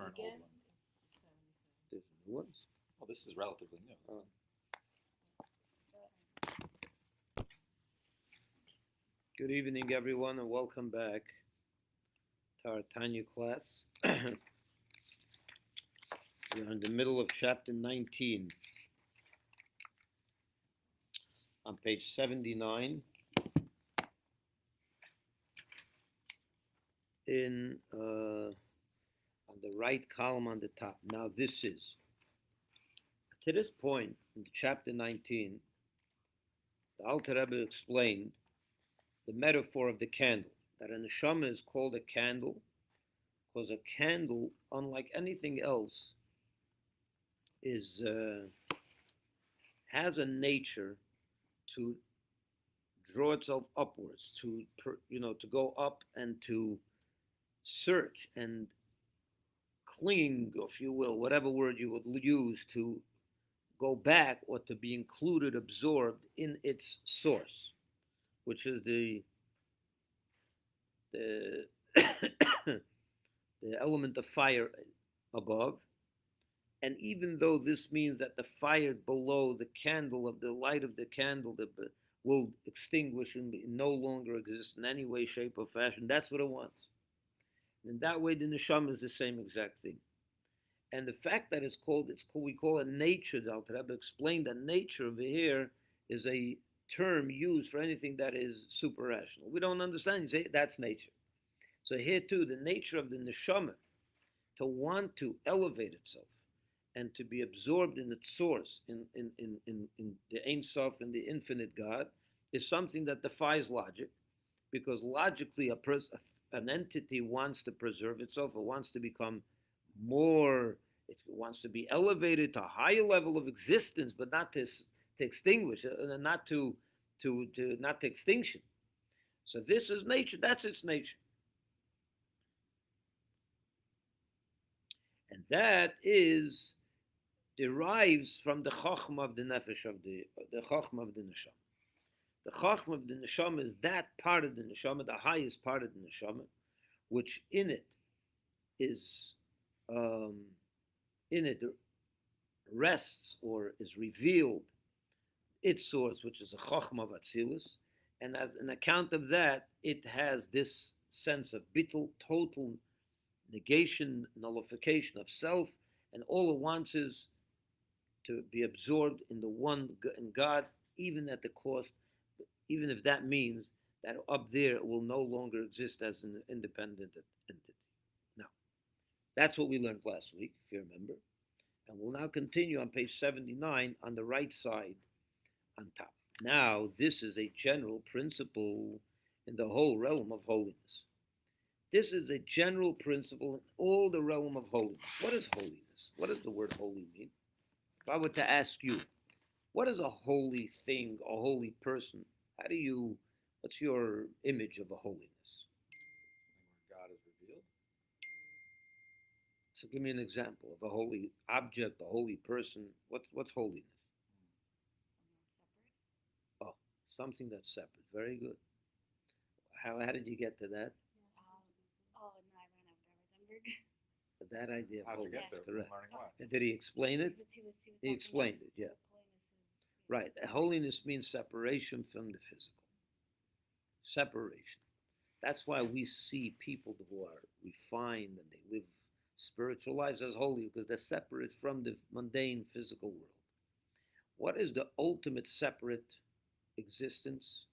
an old again? one. There's new ones. Well, this is relatively new. Oh. Good evening, everyone, and welcome back to our Tanya class. We're in the middle of chapter 19 on page 79 on the right column on the top. Now this is, to this point in chapter 19, the Alter Rebbe explained the metaphor of the candle, that a neshama is called a candle because a candle, unlike anything else, has a nature to draw itself upwards, to go up and to search and cling, if you will, whatever word you would use, to go back or to be included, absorbed in its source, which is the the element of fire above. And even though this means that the fire below the candle, of the light of the candle, will extinguish and no longer exist in any way, shape, or fashion, that's what it wants. And in that way, the neshama is the same exact thing. And the fact that we call it nature. The Alter Rebbe explained that nature over here is a term used for anything that is super rational. We don't understand. You say that's nature. So here too, the nature of the neshama, to want to elevate itself and to be absorbed in its source, in the Ein Sof, in the infinite God, is something that defies logic, because logically an entity wants to preserve itself, or wants to become more, it wants to be elevated to a higher level of existence, but not to extinguish, not to extinction. So this is nature. That's its nature, and that derives from the chokhmah of the nefesh, of the chokhmah of the neshama. The chokhmah of the neshama is that part of the neshama, the highest part of the neshama, which in it rests or is revealed its source, which is a chokhmah of atzilus, and as an account of that, it has this sense of bittul, total negation, nullification of self, and all it wants is to be absorbed in the one in God, even at the cost, even if that means that up there it will no longer exist as an independent entity. Now, that's what we learned last week, if you remember. And we'll now continue on page 79 on the right side on top. Now, this is a general principle in the whole realm of holiness. This is a general principle in all the realm of holiness. What is holiness? What does the word holy mean? If I were to ask you, what is a holy thing, a holy person? What's your image of a holiness? Where God is revealed. So give me an example of a holy object, a holy person. What's holiness? Oh, something that's separate. Very good. How did you get to that? No, I ran out of remembered. That idea of How'd you holiness, get there? correct. Learning what? Did he explain it? He He explained it, yeah. Right. Holiness means separation from the physical. Separation. That's why we see people who are refined and they live spiritual lives as holy, because they're separate from the mundane physical world. What is the ultimate separate existence?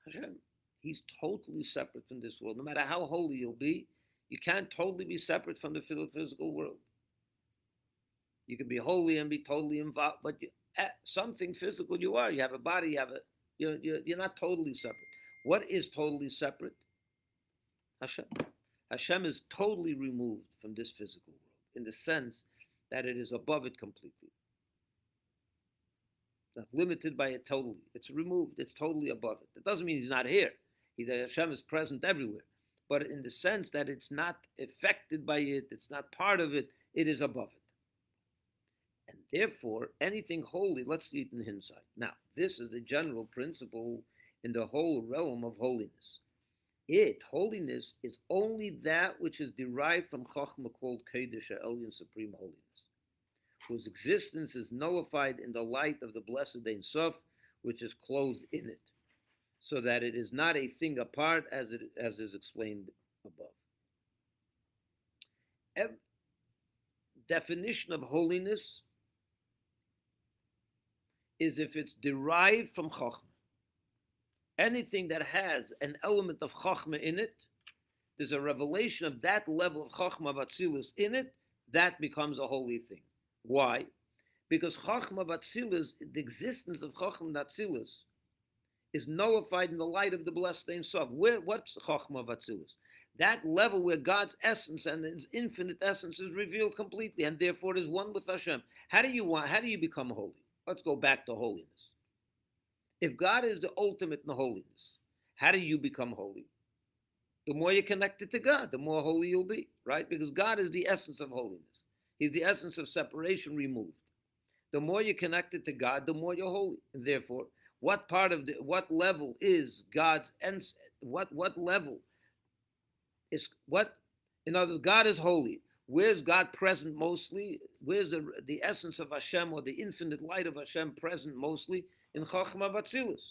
Hashem. He's totally separate from this world. No matter how holy you'll be, you can't totally be separate from the physical world. You can be holy and be totally involved, but something physical you are. You have a body. You're not totally separate. What is totally separate? Hashem. Hashem is totally removed from this physical world in the sense that it is above it completely. It's not limited by it totally. It's removed. It's totally above it. That doesn't mean he's not here. Hashem is present everywhere. But in the sense that it's not affected by it, it's not part of it, it is above it. And therefore, anything holy, let's see it in hindsight. Now, this is a general principle in the whole realm of holiness. Holiness, is only that which is derived from Chachma called Kodesh Elyon, Supreme Holiness, whose existence is nullified in the light of the blessed Ein Sof, which is clothed in it, so that it is not a thing apart, as is explained above. Definition of holiness is if it's derived from Chachma. Anything that has an element of Chachma in it, there's a revelation of that level of Chachma Vatzilus in it, that becomes a holy thing. Why? Because Chachma Vatzilus, the existence of Chachma Vatzilus, is nullified in the light of the blessed Ein Sof. What's Chachma Vatzilus? That level where God's essence and His infinite essence is revealed completely, and therefore is one with Hashem. How do you become holy? Let's go back to holiness. If God is the ultimate in holiness, how do you become holy? The more you're connected to God, the more holy you'll be, right? Because God is the essence of holiness. He's the essence of separation removed. The more you're connected to God, the more you're holy. And therefore, what level is God's, what level is, in other words, God is holy. Where's God present mostly? Where's the essence of Hashem, or the infinite light of Hashem, present mostly? In Chachma Vatzilus,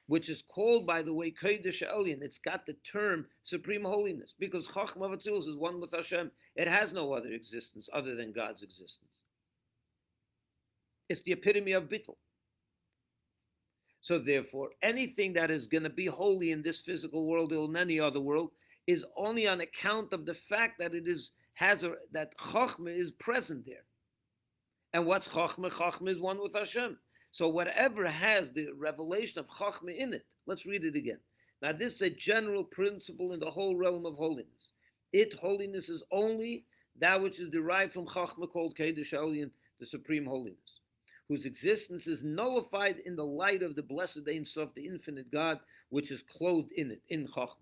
which is called, by the way, Kodesh Elyon. It's got the term Supreme Holiness, because Chachma Vatzilus is one with Hashem. It has no other existence other than God's existence. It's the epitome of Bittul. So therefore, anything that is going to be holy in this physical world or in any other world is only on account of the fact that that Chachma is present there. And what's Chachma? Chachma is one with Hashem. So whatever has the revelation of Chachma in it, let's read it again. Now this is a general principle in the whole realm of holiness. Holiness is only that which is derived from Chachma, called Kodesh Elyon, the Supreme Holiness, whose existence is nullified in the light of the blessed Ein Sof, the infinite God, which is clothed in it, in Chachma.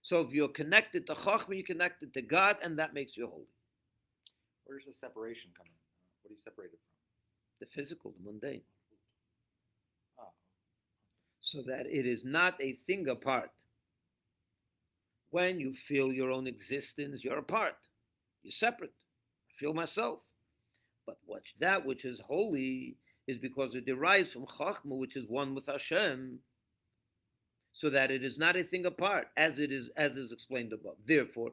So if you're connected to Chachma, you're connected to God, and that makes you holy. Where's the separation coming? What are you separated from? The physical, the mundane. Oh. So that it is not a thing apart. When you feel your own existence, you're apart. You're separate. I feel myself. But that which is holy is because it derives from Chachma, which is one with Hashem, so that it is not a thing apart, as is explained above. Therefore,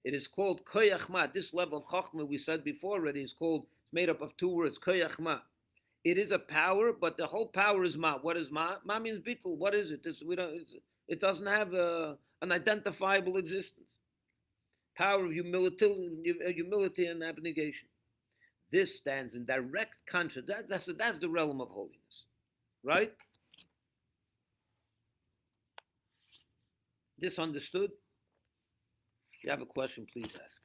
it is called Koyach Ma. This level of Chachma, we said before already, is called, it's made up of two words, Koyach Ma. It is a power, but the whole power is Ma. What is Ma? Ma means Bittul. What is it? It doesn't have an identifiable existence. Power of humility and abnegation. This stands in direct contrast. That's the realm of holiness, right? This understood? If you have a question, please ask.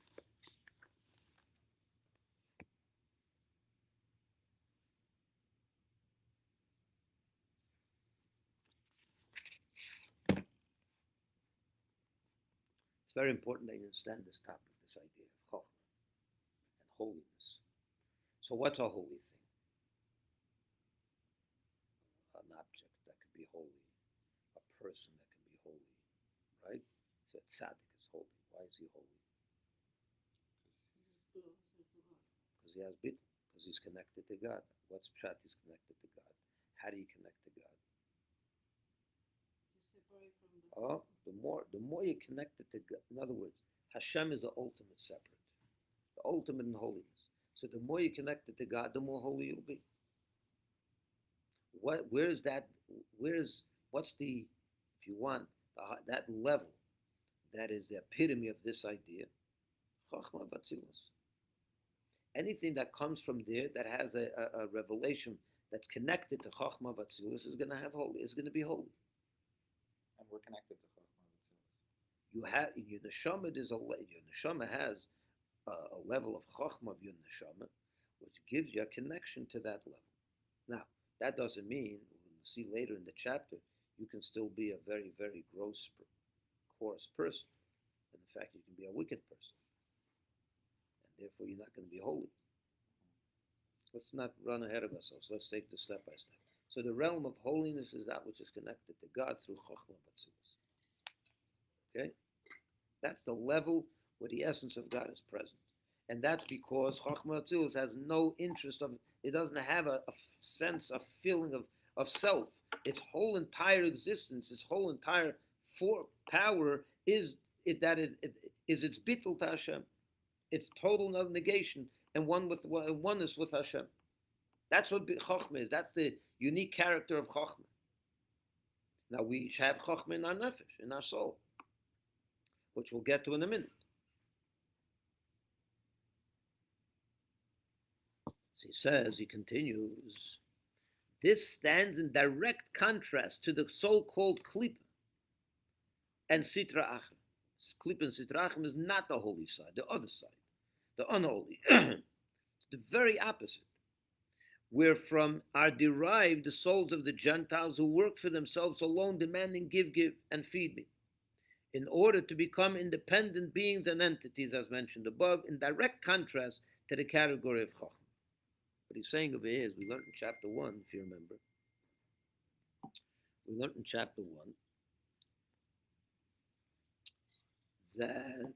It's very important that you understand this topic, this idea of Chachma and holiness. So what's a holy thing? An object that can be holy, a person that can be holy, right? So tzaddik is holy. Why is he holy? Because he has bittul, because he's connected to God. What's pshat? He's connected to God. How do you connect to God? The more you're connected to God. In other words, Hashem is the ultimate separate, the ultimate in holiness. So the more you're connected to God, the more holy you'll be. What's the, if you want, that level that is the epitome of this idea? Chachma Vatzilus. Anything that comes from there that has a revelation that's connected to Chachma Vatzilus is going to have holy. Is going to be holy. And we're connected to Chachma Vatzilus. You have your neshama. Your neshama has a level of Chachma of your neshama, which gives you a connection to that level. Now, that doesn't mean, we'll see later in the chapter, you can still be a very, very gross, coarse person. And in fact, you can be a wicked person. And therefore, you're not going to be holy. Let's not run ahead of ourselves. Let's take this step by step. So the realm of holiness is that which is connected to God through Chachma Vatzilus. Okay? That's the level where the essence of God is present. And that's because Chochmah Atzilus has no interest of, it doesn't have a sense, a feeling of self. Its whole entire existence, its whole entire power is it is its bittul to Hashem. It's total negation and oneness with Hashem. That's what Chochmah is. That's the unique character of Chochmah. Now we have Chochmah in our nefesh, in our soul, which we'll get to in a minute. So he says, he continues, this stands in direct contrast to the so-called Klippa and Sitra Achim. Klippa and Sitra Achim is not the holy side, the other side, the unholy. It's the very opposite, wherefrom are derived the souls of the Gentiles who work for themselves alone, demanding give, and feed me, in order to become independent beings and entities, as mentioned above, in direct contrast to the category of Chochmah. What he's saying over here is, we learned in chapter 1, if you remember. We learned in chapter 1 that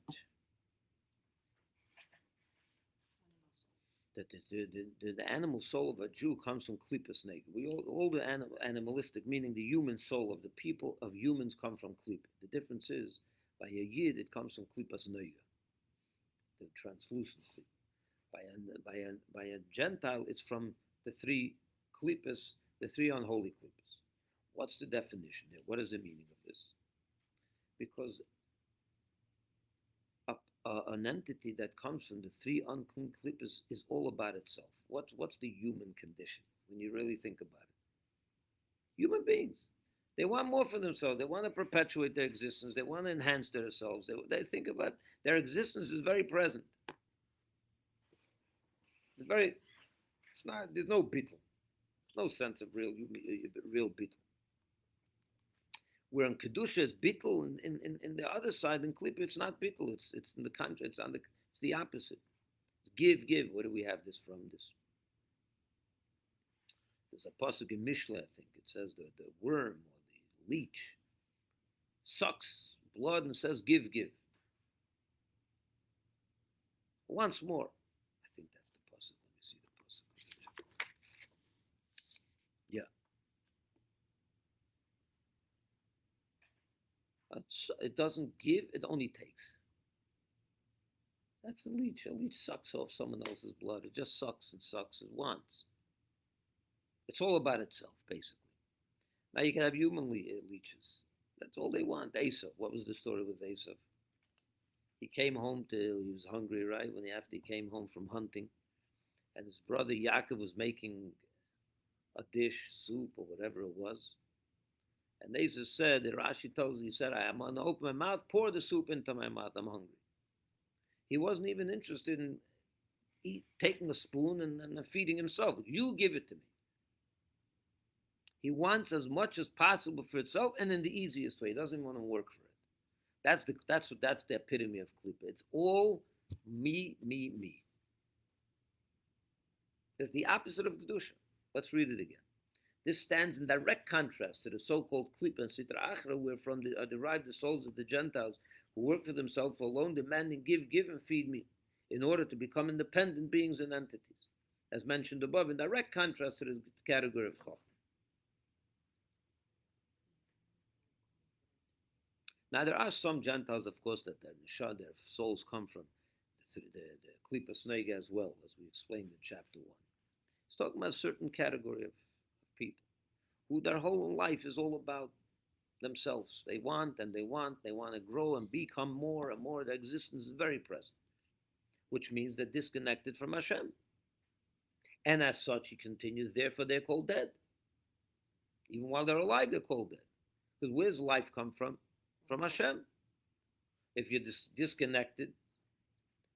the animal soul of a Jew comes from Klippas Nega. All the animalistic, meaning the human soul of the people, of humans, come from Klippa. The difference is, by a Yid, it comes from Klippas Nega, the translucent Klippa. By a Gentile, it's from the three klippas, the three unholy klippas. What's the definition here? What is the meaning of this? Because an entity that comes from the three unclean klippas is all about itself. What's the human condition when you really think about it? Human beings. They want more for themselves. They want to perpetuate their existence. They want to enhance themselves. They think about their existence is very present. There's no bittul. No sense of real bittul. Where in Kedusha it's bittul, in the other side, in Klippa, it's not bittul. It's in the country. It's the opposite. It's give. Where do we have this from? There's a pasuk in Mishle, I think. It says the worm or the leech sucks blood and says give. Once more. It doesn't give, it only takes. That's a leech. A leech sucks off someone else's blood. It just sucks. It wants. It's all about itself, basically. Now you can have human leeches. That's all they want. Esav. What was the story with Esav? He came home he was hungry, right? After he came home from hunting, and his brother Yaakov was making a dish, soup, or whatever it was. And Esav said, the Rashi tells us, he said, I'm going to open my mouth, pour the soup into my mouth, I'm hungry. He wasn't even interested in taking a spoon and feeding himself. You give it to me. He wants as much as possible for itself and in the easiest way. He doesn't want to work for it. That's the epitome of Klippa. It's all me. It's the opposite of Kedusha. Let's read it again. This stands in direct contrast to the so-called Klippa and Sitra Achra, wherefrom are derived the souls of the Gentiles who work for themselves alone, demanding give and feed me, in order to become independent beings and entities, as mentioned above, in direct contrast to the category of Chochmah. Now, there are some Gentiles, of course, that their souls come from the Klippa Snega as well, as we explained in chapter 1. It's talking about a certain category of people who their whole life is all about themselves. They want to grow and become more and more. Their existence is very present, which means they're disconnected from Hashem. And as such, he continues, therefore they're called dead. Even while they're alive, they're called dead. Because where's life come from? From Hashem. If you're disconnected,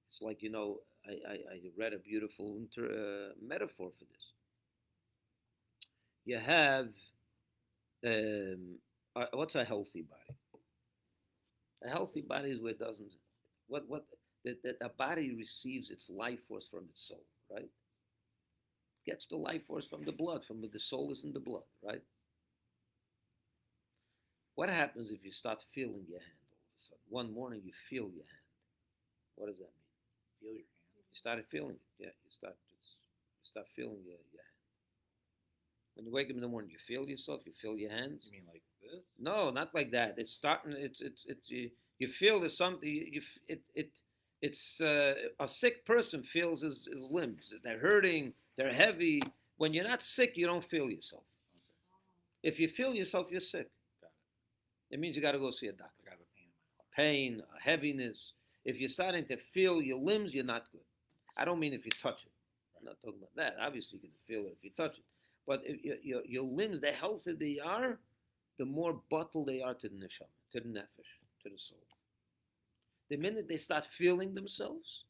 it's like, I read a beautiful metaphor for this. You have, what's a healthy body? A healthy body is where it doesn't, a body receives its life force from its soul, right? Gets the life force from the blood, from the soul is in the blood, right? What happens if you start feeling your hand all of a sudden. One morning you feel your hand. What does that mean? Feel your hand. You started feeling it. Yeah, you start feeling your hand. When you wake up in the morning, you feel yourself. You feel your hands. You mean like this? No, not like that. It's starting. It's you feel there's something. It's a sick person feels his limbs. They're hurting. They're heavy. When you're not sick, you don't feel yourself. Okay. If you feel yourself, you're sick. Got it. It means you got to go see a doctor. Like I have a pain in my heart. Pain, heaviness. If you're starting to feel your limbs, you're not good. I don't mean if you touch it. I'm not talking about that. Obviously, you can feel it if you touch it. But if your limbs, the healthier they are, the more bottled they are to the neshama, to the nefesh, to the soul. The minute they start feeling themselves,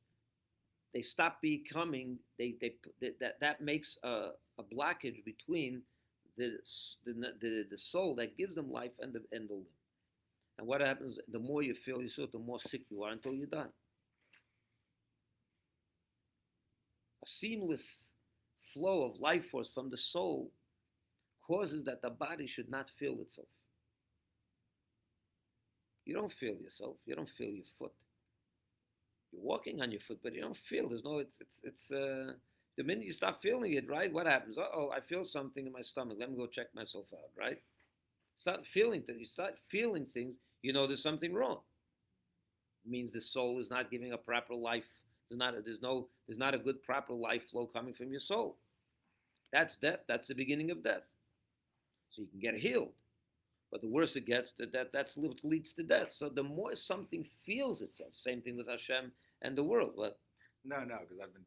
they stop becoming. That makes a blockage between the soul that gives them life and the limb. And what happens? The more you feel yourself, the more sick you are until you die. A seamless flow of life force from the soul causes that the body should not feel itself. You don't feel yourself. You don't feel your foot. You're walking on your foot, but you don't feel. There's no. It's the minute you stop feeling it, right? What happens? I feel something in my stomach. Let me go check myself out, right? Start feeling things. You start feeling things. You know there's something wrong. It means the soul is not giving a proper life. There's not a good proper life flow coming from your soul. That's death. That's the beginning of death. So you can get healed. But the worse it gets, that's what leads to death. So the more something feels itself, same thing with Hashem and the world. What? No, because I've been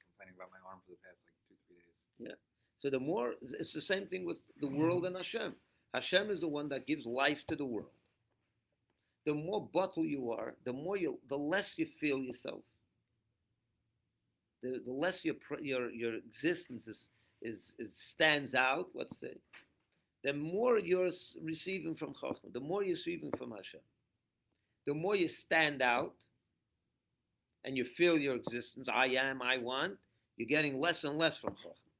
complaining about my arm for the past like 2-3 days. Yeah. So the more, it's the same thing with the world and Hashem. Hashem is the one that gives life to the world. The more bottle you are, the less you feel yourself. The less your existence is stands out. Let's say. The more you're receiving from Chachma, the more you're receiving from Hashem, the more you stand out and you feel your existence, I am, I want, you're getting less and less from Chachma.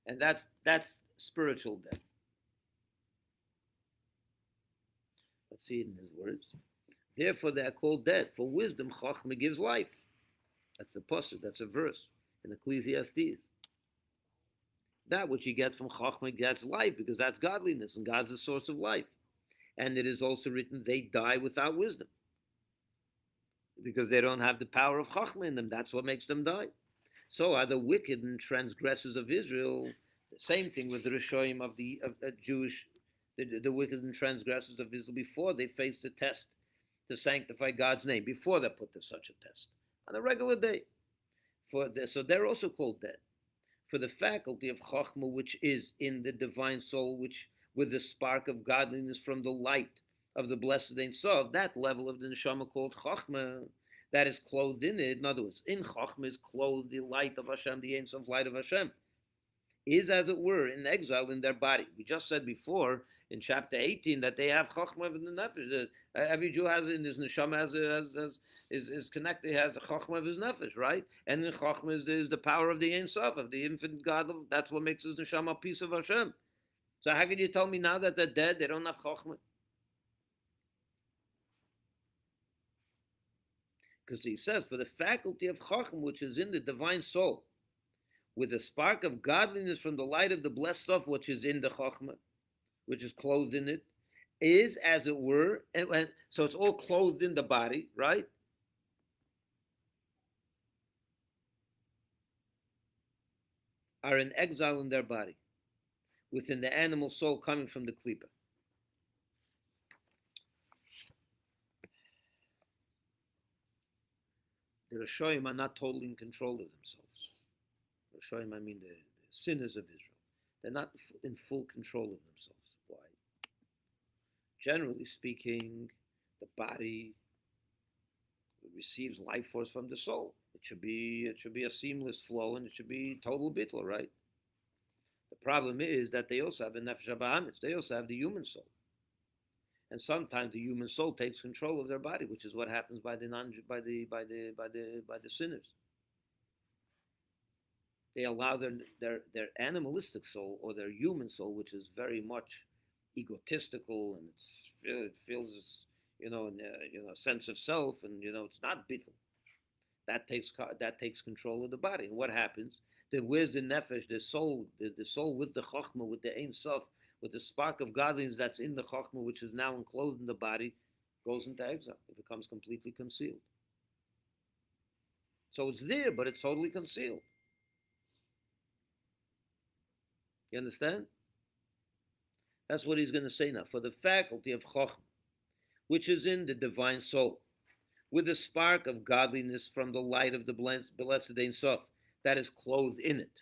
And that's spiritual death. Let's see it in his words. Therefore they are called dead. For wisdom, Chachma gives life. That's a pasuk, that's a verse in Ecclesiastes. That which you get from Chachma gets life, because that's godliness, and God's the source of life. And it is also written, they die without wisdom, because they don't have the power of Chachma in them. That's what makes them die. So are the wicked and transgressors of Israel. The same thing with the Rishoyim of the Jewish, the wicked and transgressors of Israel before they faced the test to sanctify God's name, before they're put to such a test on a regular day. So they're also called dead. For the faculty of Chachma, which is in the divine soul, which with the spark of godliness from the light of the blessed Ein Sof, that level of the neshama called Chachma, that is clothed in it. In other words, in Chachma is clothed the light of Hashem, the Ein Sof light of Hashem, is as it were in exile in their body. We just said before in chapter 18 that they have Chachma in the nefesh. Every Jew has in his neshama is connected, has a Chachma of his nefesh, right? And the Chachma is the power of the Ein Sof, of the infinite God. That's what makes his neshama a piece of Hashem. So how can you tell me now that they're dead, they don't have Chachma? Because he says, for the faculty of Chachma, which is in the divine soul, with a spark of godliness from the light of the blessed stuff, which is in the Chachma, which is clothed in it, is, as it were, and so it's all clothed in the body, right? Are in exile in their body, within the animal soul coming from the klipa. The Rishoyim are not totally in control of themselves. Rishoyim, I mean the sinners of Israel. They're not in full control of themselves. Why? Generally speaking, the body receives life force from the soul. It should be a seamless flow, and it should be total bittul, right? The problem is that they also have the nefesh habahamis. They also have the human soul, and sometimes the human soul takes control of their body, which is what happens by the sinners. They allow their animalistic soul or their human soul, which is very much egotistical and it feels sense of self, and it's not bittul. That takes control of the body. And what happens? Then where's the nefesh, the soul, the soul with the chokhmah, with the ein sof, with the spark of godliness that's in the chokhmah, which is now enclosed in the body, goes into exile. It becomes completely concealed. So it's there, but it's totally concealed. You understand? That's what he's going to say now. For the faculty of chokhmah, which is in the divine soul, with a spark of godliness from the light of the blessed Ein Sof that is clothed in it,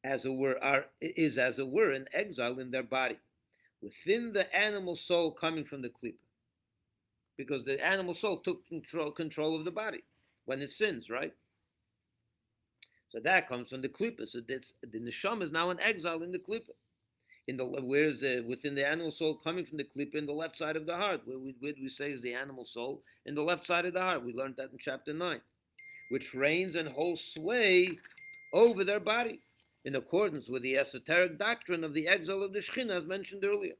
as it were, in exile in their body, within the animal soul coming from the klipa, because the animal soul took control of the body when it sins, right? So that comes from the klipa. So the neshama is now in exile in the klipa. Within the animal soul coming from the klipa in the left side of the heart, where we say is the animal soul in the left side of the heart. We learned that in chapter 9, which reigns and holds sway over their body in accordance with the esoteric doctrine of the exile of the Shekhinah, as mentioned earlier.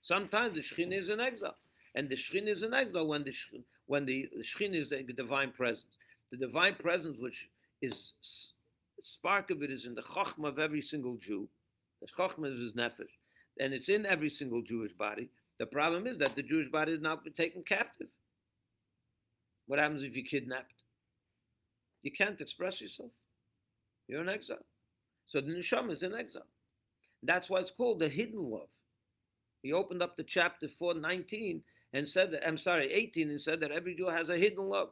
Sometimes the Shekhinah is in exile, and the Shekhinah is in exile when the Shekhinah is the divine presence. The divine presence, which is the spark of it, is in the chokhmah of every single Jew. The chokhmah is his nefesh, and it's in every single Jewish body. The problem is that the Jewish body is now taken captive. What happens if you're kidnapped? You can't express yourself. You're in exile. So the neshama is in exile. That's why it's called the hidden love. He opened up the chapter 4:19 and said that, 18, and said that every Jew has a hidden love.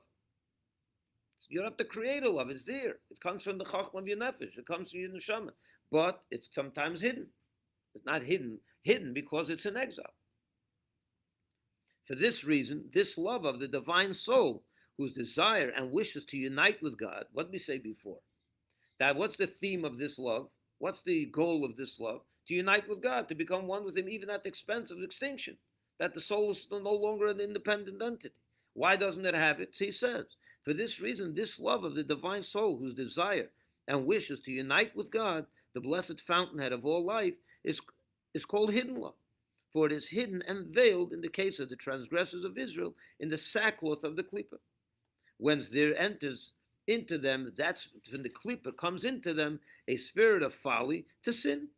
You don't have to create a love. It's there. It comes from the chokhmah of your nefesh. It comes from your neshama. But it's sometimes hidden. It's not hidden because it's in exile. For this reason, this love of the divine soul, whose desire and wishes to unite with God, what did we say before? That what's the theme of this love? What's the goal of this love? To unite with God, to become one with Him, even at the expense of extinction. That the soul is no longer an independent entity. Why doesn't it have it? He says, for this reason, this love of the divine soul, whose desire and wishes to unite with God, the blessed fountainhead of all life, is called hidden love. For it is hidden and veiled in the case of the transgressors of Israel in the sackcloth of the klipa. Whence there enters into them, that's when the klipa comes into them, a spirit of folly to sin.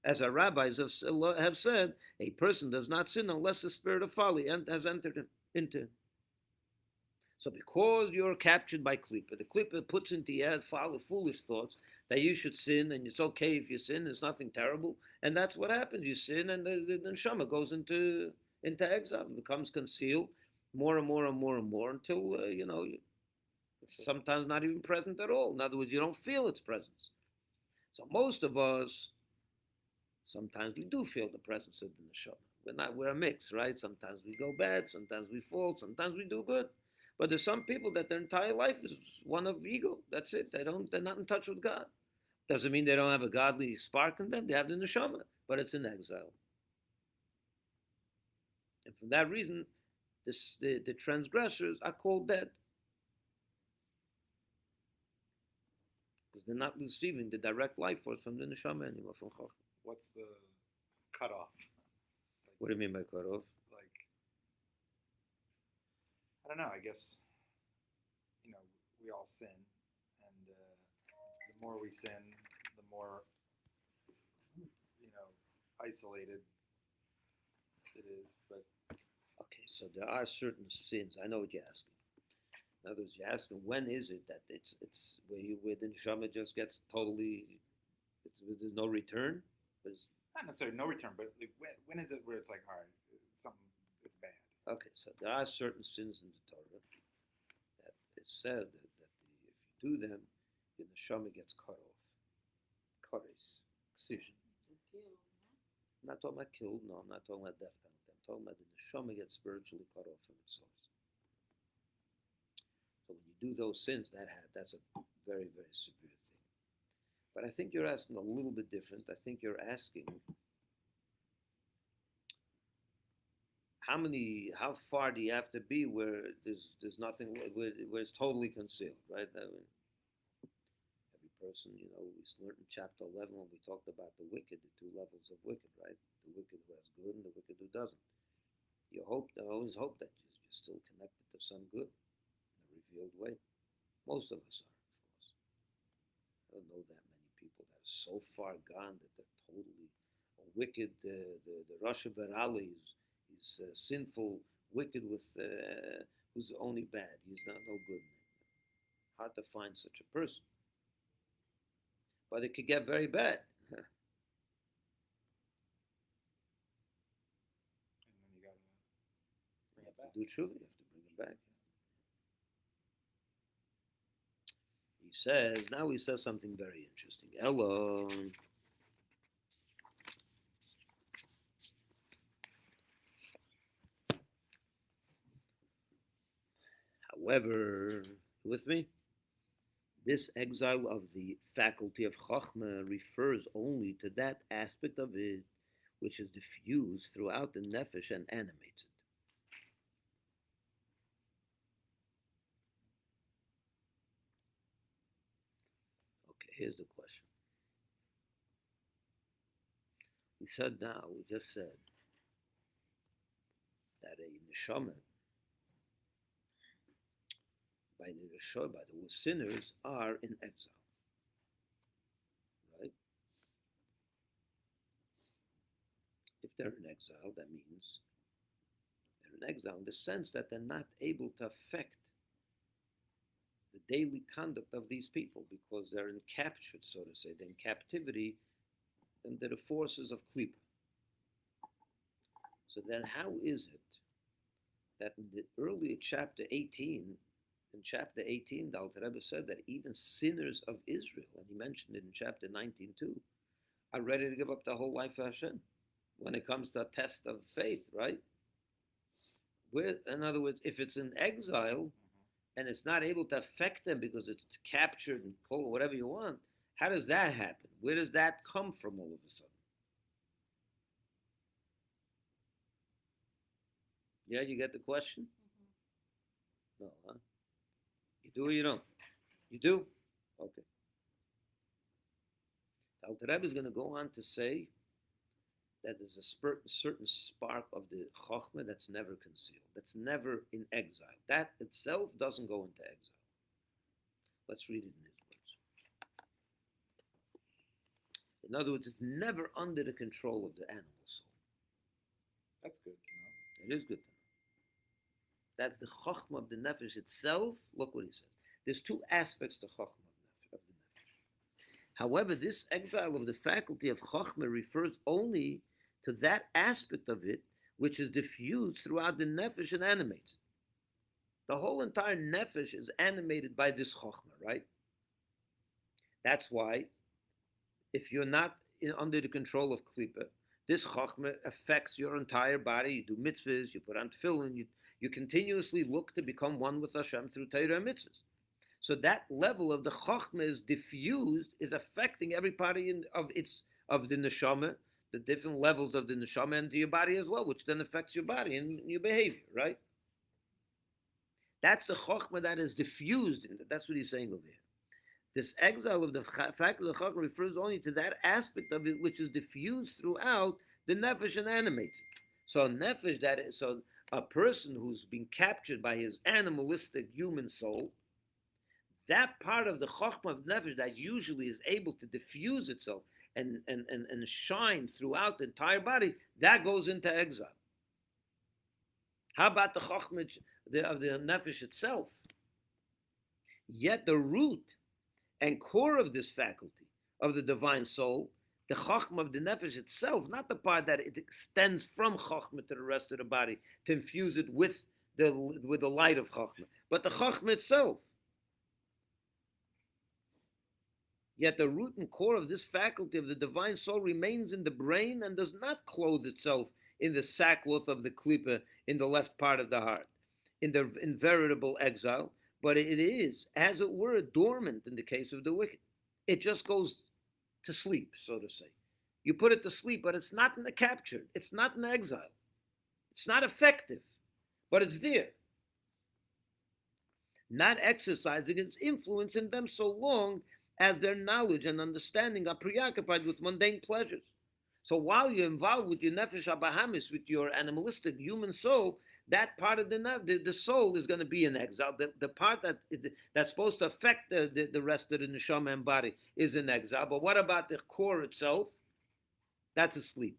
As our rabbis have said, a person does not sin unless the spirit of folly has entered him into him. So because you're captured by klipa, the klipa puts into your head foolish thoughts that you should sin, and it's okay if you sin, there's nothing terrible, and that's what happens. You sin, and the neshama goes into exile, it becomes concealed more and more and more and more until, it's sometimes not even present at all. In other words, you don't feel its presence. So most of us, sometimes we do feel the presence of the neshama. We're a mix, right? Sometimes we go bad, sometimes we fall, sometimes we do good. But there's some people that their entire life is one of ego. That's it. They're not in touch with God. Doesn't mean they don't have a godly spark in them. They have the neshama, but it's in exile. And for that reason, the transgressors are called dead. Because they're not receiving the direct life force from the neshama anymore, from Chacham. What's the cutoff? What do you mean by cutoff? I don't know. I guess, we all sin, and the more we sin, the more, isolated it is. But okay, so there are certain sins. I know what you're asking. In other words, you're asking when is it that it's where the neshama just gets totally, there's no return. Not necessarily no return, but when is it where it's like, all right, it's bad. Okay, so there are certain sins in the Torah that it says that if you do them, the neshama gets cut off. Kares, excision. I'm not talking about killed, no, I'm not talking about death penalty. I'm talking about the neshama gets spiritually cut off from its source. So when you do those sins, that's a very, very severe thing. But I think you're asking a little bit different. I think you're asking how far do you have to be where there's nothing, where it's totally concealed, right? Every person, we learned in chapter 11 when we talked about the wicked, the two levels of wicked, right? The wicked who has good and the wicked who doesn't. You always hope that you're still connected to some good in a revealed way. Most of us are, of course. I don't know that many people that are so far gone that they're totally wicked. The Rasha Barali is sinful, wicked with who's only bad. He's not no good. Hard to find such a person. But it could get very bad. And then you gotta bring it back. Do tshuva, you have to bring it back. Now he says something very interesting. Hello. However, with me, this exile of the faculty of Chokhmah refers only to that aspect of it which is diffused throughout the nefesh and animates it. Okay, here's the question. We just said that a neshama by the sinners are in exile. Right? If they're in exile, that means they're in exile in the sense that they're not able to affect the daily conduct of these people because they're captured, so to say, they're in captivity under the forces of Klippa. So then how is it that in the earlier chapter 18, in chapter 18, the Alter Rebbe said that even sinners of Israel, and he mentioned it in chapter 19 too, are ready to give up their whole life for Hashem when it comes to a test of faith, right? In other words, if it's in exile and it's not able to affect them because it's captured and called whatever you want, how does that happen? Where does that come from all of a sudden? Yeah, you get the question? No, huh? You do or you don't? You do? Okay. The Alter Rebbe is going to go on to say that there's a certain spark of the Chokhmah that's never concealed, that's never in exile. That itself doesn't go into exile. Let's read it in his words. In other words, it's never under the control of the animal soul. That's good to know. It is good to know. That's the Chokhmah of the Nefesh itself. Look what he says. There's two aspects to Chokhmah of the Nefesh. However, this exile of the faculty of Chokhmah refers only to that aspect of it which is diffused throughout the Nefesh and animates it. The whole entire Nefesh is animated by this Chokhmah, right? That's why, if you're not under the control of Klippa, this Chokhmah affects your entire body. You do mitzvahs, you put on tefillin, you continuously look to become one with Hashem through Torah and mitzvahs. So that level of the Chokhmah is diffused, is affecting every part of the neshama, the different levels of the neshama, and to your body as well, which then affects your body and your behavior, right? That's the Chokhmah that is diffused. That's what he's saying over here. This exile of the faculty of the Chokhmah refers only to that aspect of it which is diffused throughout the nefesh and animates it. So nefesh, that is, so a person who's been captured by his animalistic human soul, that part of the Chokhmah of nefesh that usually is able to diffuse itself and shine throughout the entire body, that goes into exile. How about the Chokhmah of the nefesh itself? Yet the root and core of this faculty of the divine soul, the Chokhmah of the nefesh itself, not the part that it extends from Chokhmah to the rest of the body to infuse it with the light of Chokhmah, but the Chokhmah itself. Yet the root and core of this faculty of the divine soul remains in the brain and does not clothe itself in the sackcloth of the klipa in the left part of the heart, in veritable exile, but it is, as it were, dormant in the case of the wicked. It just goes to sleep, so to say. You put it to sleep, but it's not in the captured. It's not in exile. It's not effective, but it's there. Not exercising its influence in them so long as their knowledge and understanding are preoccupied with mundane pleasures. So while you're involved with your nefesh abahamis, with your animalistic human soul, that part of the soul is going to be in exile. The part that's supposed to affect the rest of the neshama and body is in exile. But what about the core itself? That's asleep.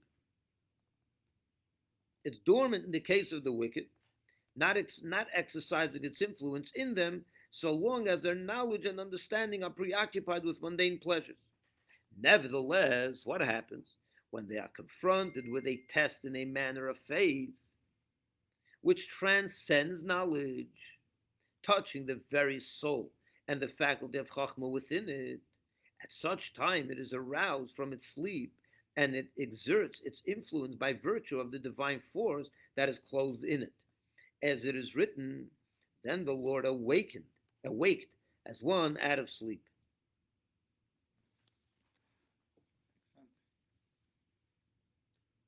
It's dormant in the case of the wicked, not exercising its influence in them, so long as their knowledge and understanding are preoccupied with mundane pleasures. Nevertheless, what happens when they are confronted with a test in a manner of faith, which transcends knowledge, touching the very soul and the faculty of chachma within it? At such time it is aroused from its sleep, and it exerts its influence by virtue of the divine force that is clothed in it. As it is written, then the Lord awaked as one out of sleep.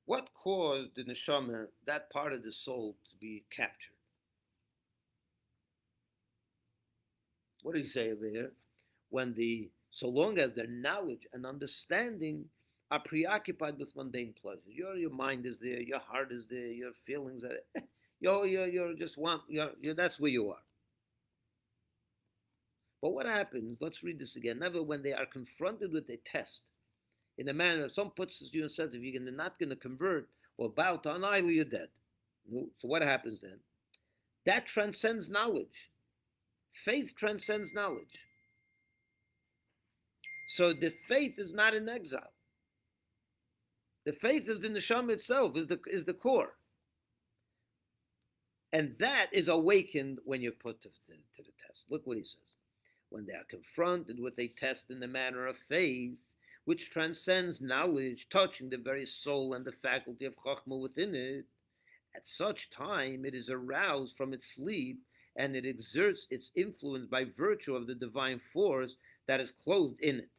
What caused the neshama, that part of the soul, to be captured? What do you say over here? So long as their knowledge and understanding are preoccupied with mundane pleasures. Your mind is there, your heart is there, your feelings are there. You're just that's where you are. But what happens? Let's read this again. Never when they are confronted with a test, in a manner, some puts you and says, if you're not going to convert or bow to an idol, you're dead. So what happens then? That transcends knowledge. Faith transcends knowledge. So the faith is not in exile. The faith is in the neshama itself, is the core. And that is awakened when you're put to the test. Look what he says. When they are confronted with a test in the manner of faith, which transcends knowledge, touching the very soul and the faculty of chachma within it, at such time it is aroused from its sleep, and it exerts its influence by virtue of the divine force that is clothed in it.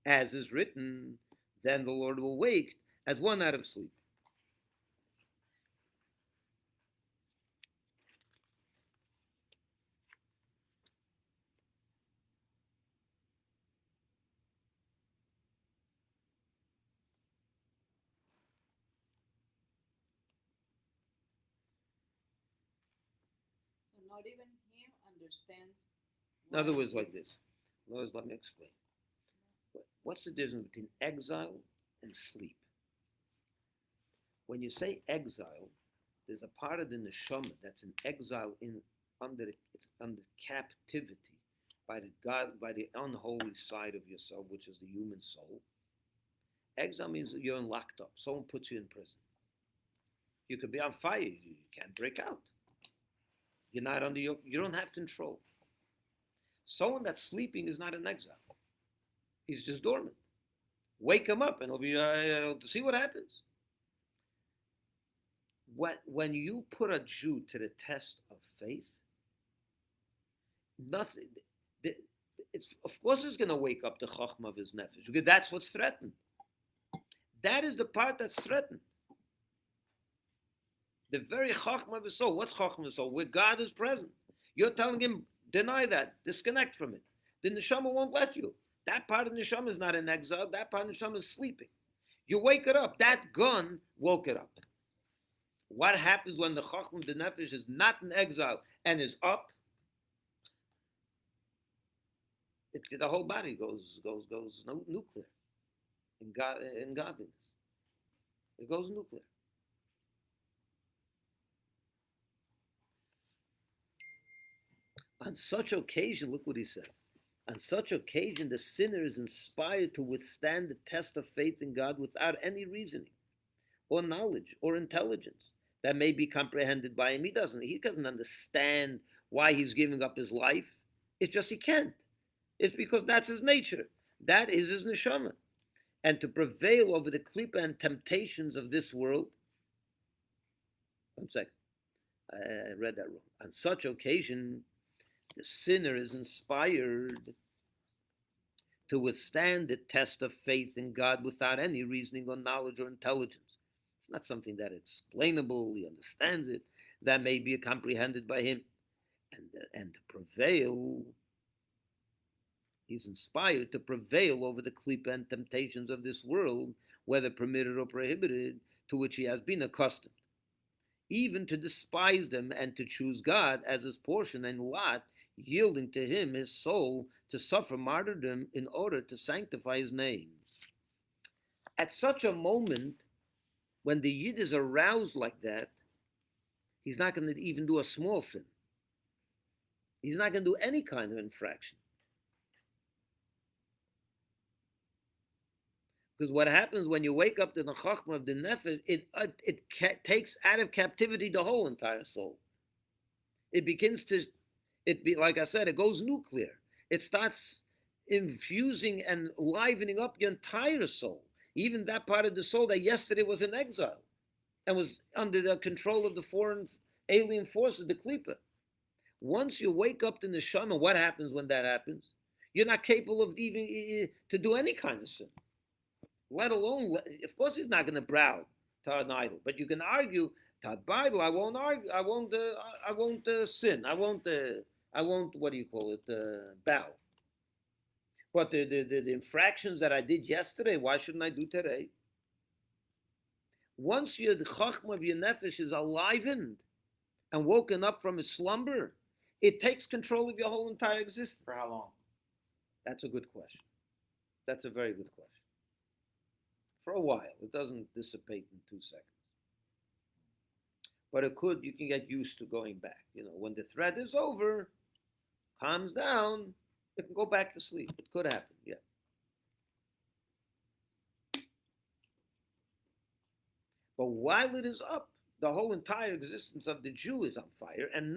As is written, then the Lord will wake as one out of sleep. So not even him understands. In other words, like this. Let me explain. What's the difference between exile and sleep? When you say exile, there's a part of the neshama that's in exile it's under captivity by the unholy side of yourself, which is the human soul. Exile means that you're locked up. Someone puts you in prison. You could be on fire. You can't break out. You're not under you don't have control. Someone that's sleeping is not in exile. He's just dormant. Wake him up and he'll be to see what happens. When you put a Jew to the test of faith, nothing. Of course, it's going to wake up the chachma of his nefesh, because that's what's threatened. That is the part that's threatened. The very chachma of his soul. What's chachma of his soul? Where God is present. You're telling him, deny that, disconnect from it. The neshama won't let you. That part of the neshama is not in exile. That part of the neshama is sleeping. You wake it up. That gun woke it up. What happens when the chachma of the nefesh is not in exile and is up? The whole body goes nuclear in godliness. It goes nuclear. On such occasion, look what he says. On such occasion, the sinner is inspired to withstand the test of faith in God without any reasoning or knowledge or intelligence that may be comprehended by him. He doesn't understand why he's giving up his life. It's just he can't. It's because that's his nature. That is his neshama. And to prevail over the klipa and temptations of this world. One second. I read that wrong. On such occasion, the sinner is inspired to withstand the test of faith in God without any reasoning or knowledge or intelligence. It's not something that explainable, he understands it, that may be comprehended by him. And to prevail He's inspired to prevail over the klipa and temptations of this world, whether permitted or prohibited, to which he has been accustomed, even to despise them and to choose God as his portion and lot, yielding to him his soul to suffer martyrdom in order to sanctify his name. At such a moment, when the Yid is aroused like that, he's not going to even do a small sin. He's not going to do any kind of infraction. Because what happens when you wake up to the Chachma of the Nefesh, it takes out of captivity the whole entire soul. It begins to, like I said, it goes nuclear. It starts infusing and livening up your entire soul. Even that part of the soul that yesterday was in exile and was under the control of the foreign alien forces, the Klipa. Once you wake up to the Neshama, what happens when that happens? You're not capable of even to do any kind of sin. Let alone, of course, he's not going to bow to an idol, but you can argue to a Bible. I won't argue. I won't sin. I won't. What do you call it? Bow. But the infractions that I did yesterday, why shouldn't I do today? Once the chachma of your nefesh is alivened and woken up from its slumber, it takes control of your whole entire existence. For how long? That's a good question. That's a very good question. For a while. It doesn't dissipate in 2 seconds. But you can get used to going back. When the threat is over, calms down, it can go back to sleep. It could happen, yeah. But while it is up, the whole entire existence of the Jew is on fire, and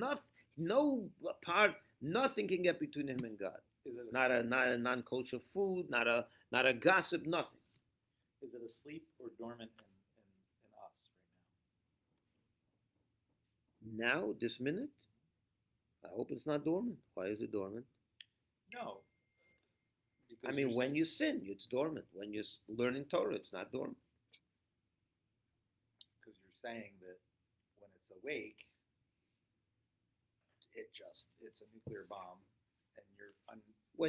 nothing can get between him and God. Not a non-kosher food, not a gossip, nothing. Is it asleep or dormant in us right now? Now, this minute, I hope it's not dormant. Why is it dormant? No. I mean, when you sin, it's dormant. When you're learning Torah, it's not dormant. Because you're saying that when it's awake, it's a nuclear bomb, and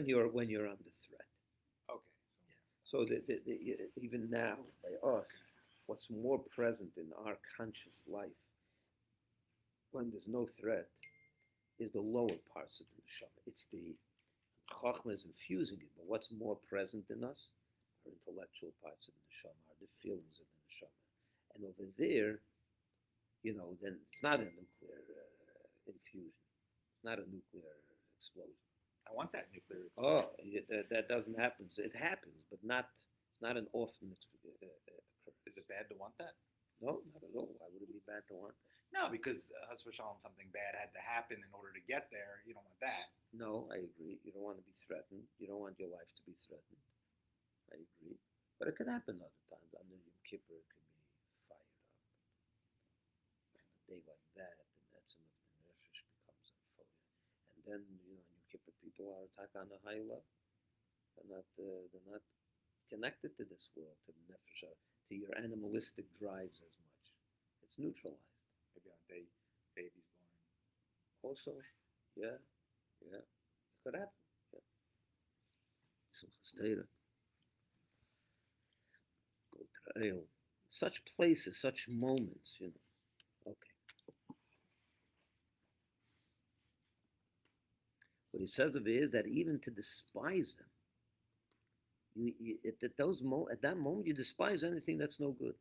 you're when you're under threat. Okay. So even now, by us, what's more present in our conscious life, when there's no threat, is the lower parts of the neshama. It's the Chachma is infusing it, but what's more present in us are intellectual parts of the neshama, are the feelings of the neshama. And over there, then it's not a nuclear infusion. It's not a nuclear explosion. I want that nuclear explosion. Oh, that doesn't happen. It happens, but it's not an often occurrence. Is it bad to want that? No, not at all. Why would it be bad to want that? No, because something bad had to happen in order to get there. You don't want that. No, I agree. You don't want to be threatened. You don't want your life to be threatened. I agree. But it can happen other times. Under Yom Kippur, it can be fired up. On a day like that, the netzim of the nefesh becomes unfolded. And then, Yom Kippur people are attacked on a high level. They're not connected to this world, to the nefesh, to your animalistic drives as much. It's neutralized. Maybe on day baby's born. Also, yeah, it could happen. Yeah. So stay there. Go to the such places, such moments, Okay. What he says of it is that even to despise them, at that moment, you despise anything that's no good.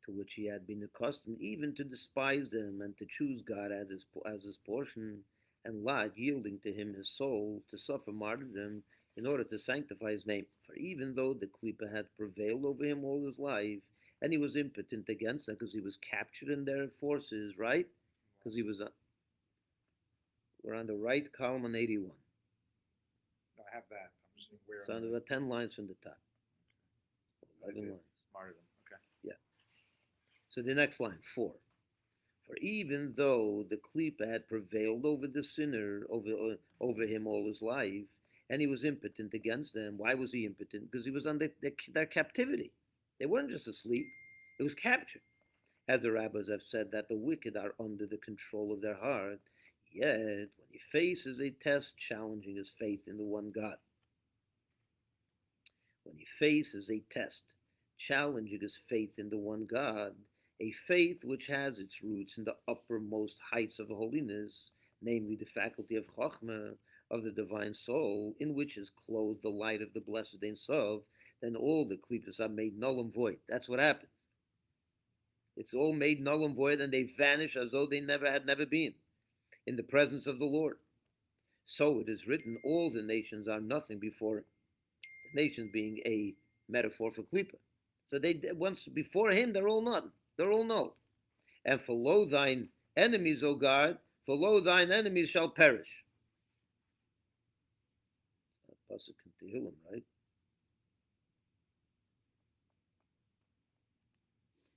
To which he had been accustomed even to despise them and to choose God as his portion and lot, yielding to him his soul to suffer martyrdom in order to sanctify his name. For even though the Klipa had prevailed over him all his life, and he was impotent against them because he was captured in their forces, right? Because he was we're on the right column on 81. No, I have that. I'm just thinking where. So on about 10 lines from the top. 11 lines. Martyrdom. Okay. Yeah. So the next line, 4. For even though the Klipa had prevailed over the sinner, over him all his life, and he was impotent against them. Why was he impotent? Because he was under their captivity. They weren't just asleep. It was captured. As the rabbis have said that the wicked are under the control of their heart, yet when he faces a test challenging his faith in the one God, when he faces a test challenging his faith in the one God, a faith which has its roots in the uppermost heights of holiness, namely the faculty of Chokhmah, of the divine soul, in which is clothed the light of the blessed Ein Sof, then all the klippas are made null and void. That's what happens. It's all made null and void, and they vanish as though they had never been in the presence of the Lord. So it is written, all the nations are nothing before him. The nations being a metaphor for klippa. So they once before him, they're all none. They're all null. And for lo thine enemies, O God, for lo thine enemies shall perish. Pasuk in Tehillim, right?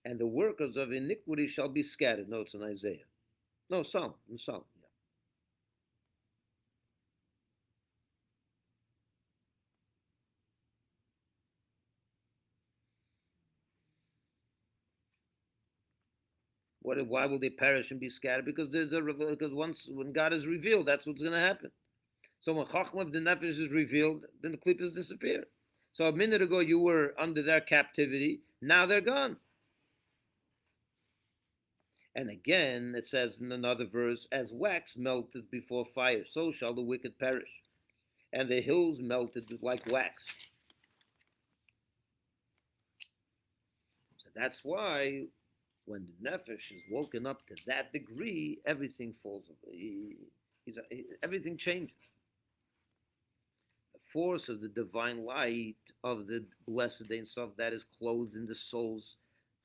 And the workers of iniquity shall be scattered. No, it's in Isaiah. No, Psalm. In Psalm, yeah. Why will they perish and be scattered? Because once when God is revealed, that's what's going to happen. So when Chachma of the Nefesh is revealed, then the klippas disappear. So a minute ago you were under their captivity, now they're gone. And again, it says in another verse, as wax melted before fire, so shall the wicked perish. And the hills melted like wax. So that's why when the Nefesh is woken up to that degree, everything falls away. Everything changes. The force of the divine light of the blessed Ein Sof that is clothed in the soul's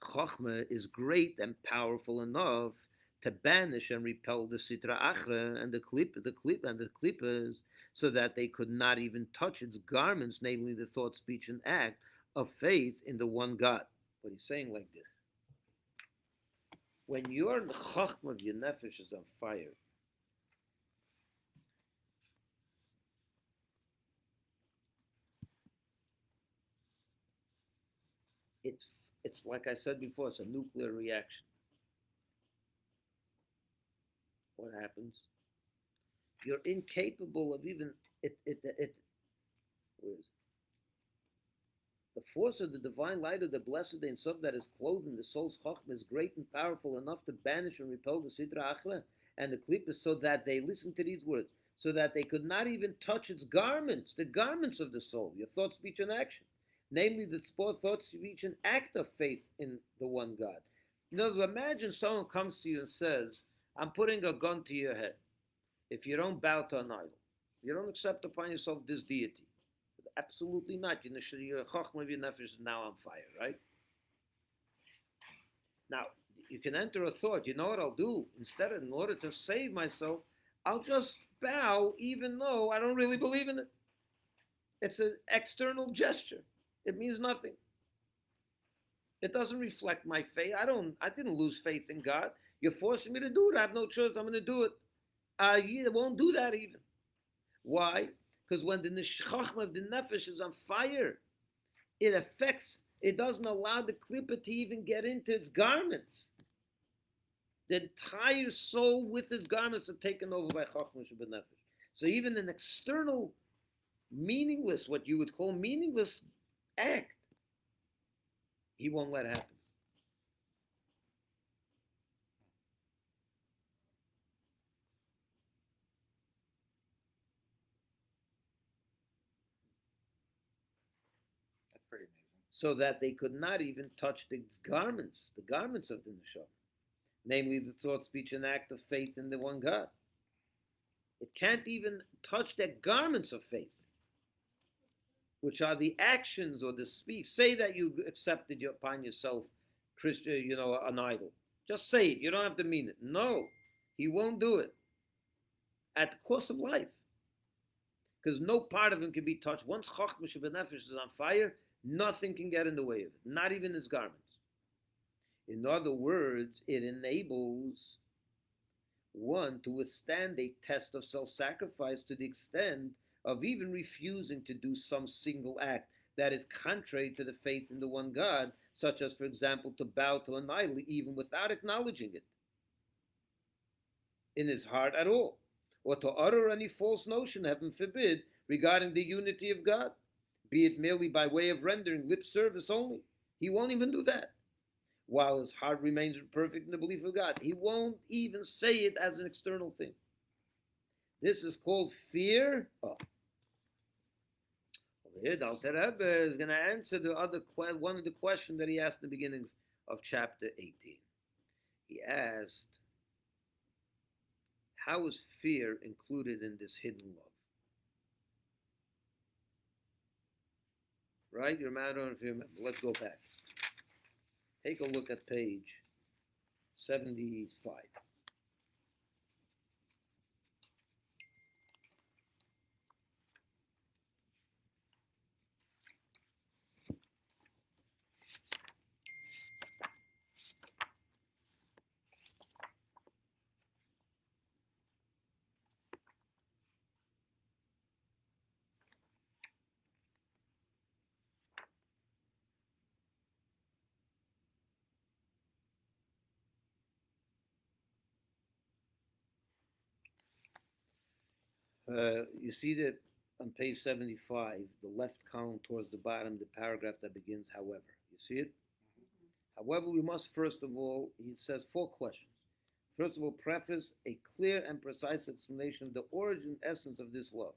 Chokhmah is great and powerful enough to banish and repel the Sitra Achra and the klippas, so that they could not even touch its garments, namely the thought, speech, and act of faith in the one God. But he's saying like this. When your Chokhmah of your Nefesh is on fire, it's like I said before, it's a nuclear reaction. What happens? You're incapable of even where is it? The force of the divine light of the blessed Ein Sof that is clothed in the soul's Chokhmah is great and powerful enough to banish and repel the Sitra Achra and the klippas, so that they listen to these words, so that they could not even touch its garments, the garments of the soul, your thought, speech, and action. Namely, the thought, speech, and act of faith in the one God. You know, imagine someone comes to you and says, I'm putting a gun to your head. If you don't bow to an idol, you don't accept upon yourself this deity. Absolutely not. Your Chokhmah of your Nefesh is now on fire, right? Now, you can enter a thought, you know what I'll do? Instead, in order to save myself, I'll just bow even though I don't really believe in it. It's an external gesture. It means nothing. It doesn't reflect my faith. I didn't lose faith in God. You're forcing me to do it. I have no choice. I'm going to do it. You won't do that even. Why? Because when the Chokhmah of the Nefesh is on fire, it doesn't allow the klippa to even get into its garments. The entire soul with its garments are taken over by Chokhmah Nefesh. So even an external, meaningless, what you would call meaningless act, he won't let happen. That's pretty amazing. So that they could not even touch the garments of the neshama, namely the thought, speech, and act of faith in the one God. It can't even touch the garments of faith, which are the actions or the speech. Say that you accepted upon yourself, an idol. Just say it. You don't have to mean it. No, he won't do it at the cost of life, because no part of him can be touched. Once Chokhmah Nefesh is on fire, nothing can get in the way of it, not even his garments. In other words, it enables one to withstand a test of self-sacrifice to the extent of even refusing to do some single act that is contrary to the faith in the one God, such as, for example, to bow to an idol even without acknowledging it in his heart at all, or to utter any false notion, heaven forbid, regarding the unity of God, be it merely by way of rendering lip service only. He won't even do that. While his heart remains perfect in the belief of God, he won't even say it as an external thing. This is called fear. Over here, the Alter Rebbe is going to answer one of the questions that he asked in the beginning of chapter 18. He asked, how is fear included in this hidden love? Right? You remember? Let's go back. Take a look at page 75. You see that on page 75, the left column towards the bottom, the paragraph that begins, however. You see it? However, we must first of all, he says 4 questions. First of all, preface a clear and precise explanation of the origin essence of this love.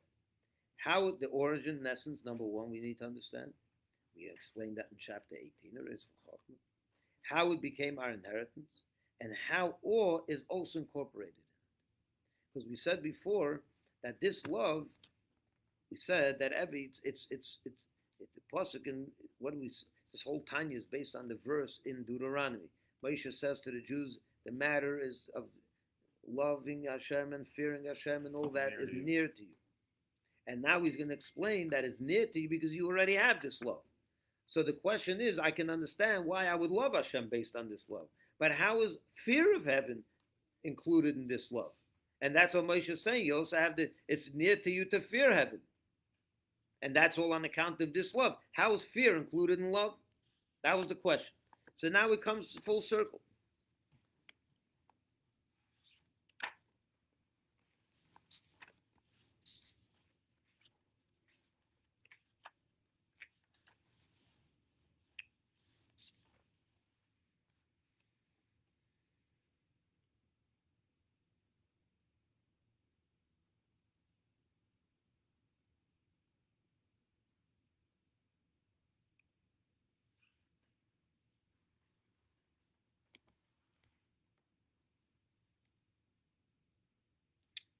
How the origin and essence, number 1, we need to understand. We explained that in chapter 18. There is how it became our inheritance, and how awe is also incorporated in it. Because we said before that this love, we said that it's the pasuk in what we this whole Tanya is based on the verse in Deuteronomy. Moshe says to the Jews, the matter is of loving Hashem and fearing Hashem and all that is near to you. And now he's going to explain that it's near to you because you already have this love. So the question is, I can understand why I would love Hashem based on this love. But how is fear of heaven included in this love? And that's what Moshe is saying. You also have it's near to you to fear heaven. And that's all on account of this love. How is fear included in love? That was the question. So now it comes full circle.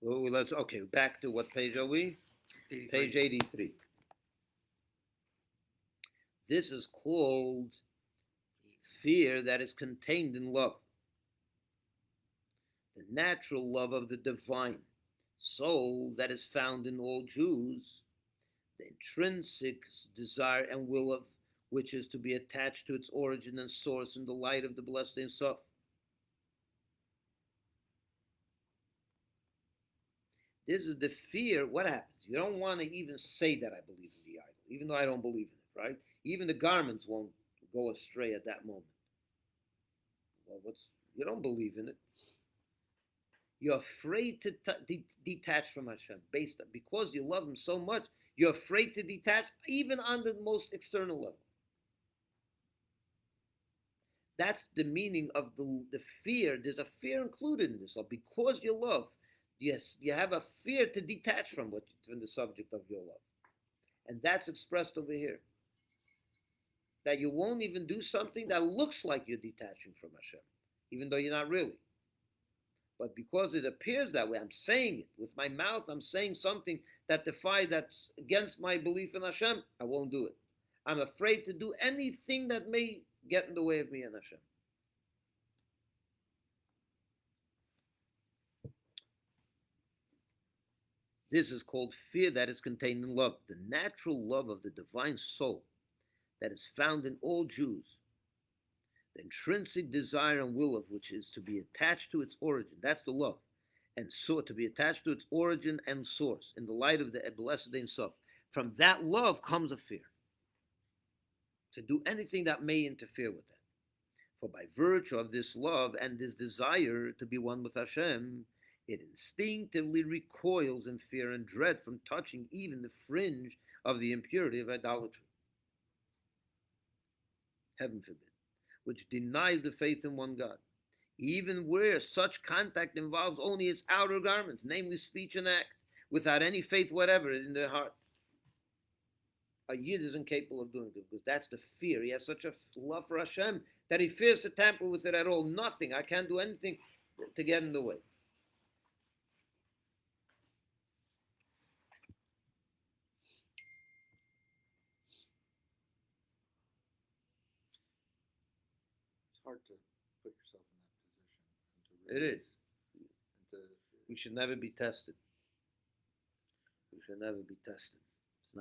Okay, back to what page are we? 83. Page 83. This is called fear that is contained in love. The natural love of the divine soul that is found in all Jews, the intrinsic desire and will of which is to be attached to its origin and source in the light of the blessed Ein Sof. This is the fear. What happens? You don't want to even say that I believe in the idol, even though I don't believe in it, right? Even the garments won't go astray at that moment. Well, you don't believe in it. You're afraid to detach from Hashem because you love Him so much. You're afraid to detach, even on the most external level. That's the meaning of the fear. There's a fear included in this. So because you love, yes, you have a fear to detach from the subject of your love. And that's expressed over here. That you won't even do something that looks like you're detaching from Hashem, even though you're not really. But because it appears that way, I'm saying it. With my mouth, I'm saying something that's against my belief in Hashem, I won't do it. I'm afraid to do anything that may get in the way of me and Hashem. This is called fear that is contained in love, the natural love of the divine soul that is found in all Jews, the intrinsic desire and will of which is to be attached to its origin. That's the love. And so to be attached to its origin and source in the light of the blessed Ein Sof. From that love comes a fear. to do anything that may interfere with that. For by virtue of this love and this desire to be one with Hashem, it instinctively recoils in fear and dread from touching even the fringe of the impurity of idolatry. Heaven forbid, which denies the faith in one God, even where such contact involves only its outer garments, namely speech and act, without any faith whatever in their heart. A Yid is incapable of doing it because that's the fear. He has such a love for Hashem that he fears to tamper with it at all. Nothing. I can't do anything to get in the way. It's hard to put yourself in that position. It is. And to, We should never be tested. We should never be tested. It's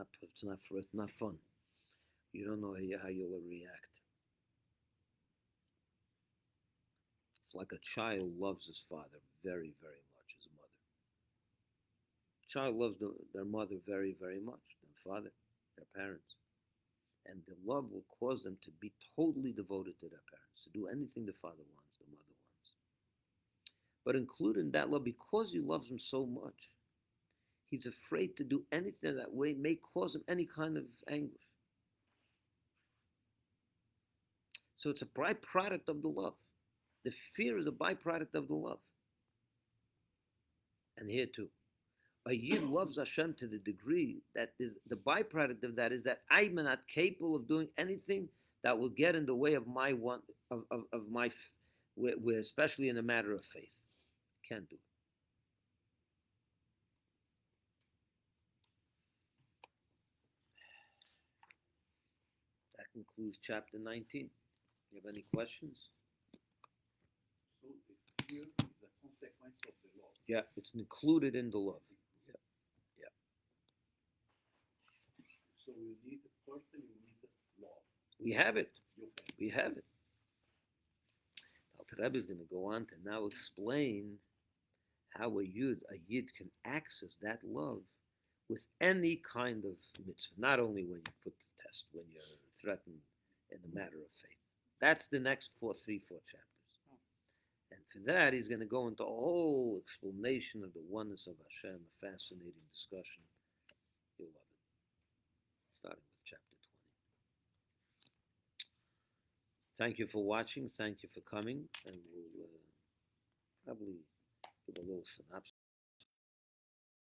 not fun. You don't know how you'll react. It's like a child loves his father very, very much, his mother. Child loves their mother very, very much, their father, their parents. And the love will cause them to be totally devoted to their parents, to do anything the father wants, the mother wants. But including that love, because he loves them so much, he's afraid to do anything that way may cause him any kind of anguish. So it's a byproduct of the love. The fear is a byproduct of the love. And here too, a Yid loves Hashem to the degree that the byproduct of that is that I'm not capable of doing anything that will get in the way of my one of my, especially in the matter of faith. Can't do it. That concludes chapter 19. You have any questions? So the fear is a consequence of the law. Yeah, it's included in the love. Yeah. So you need first you need law. We have it. You can. We have it. The Rebbe is going to go on to now explain how a Yid can access that love with any kind of mitzvah, not only when you put the test, when you're threatened in the matter of faith. That's the next 4 chapters. And for that, he's going to go into a whole explanation of the oneness of Hashem, a fascinating discussion. You'll love it. Starting with chapter 20. Thank you for watching. Thank you for coming. And we'll probably give a little synopsis.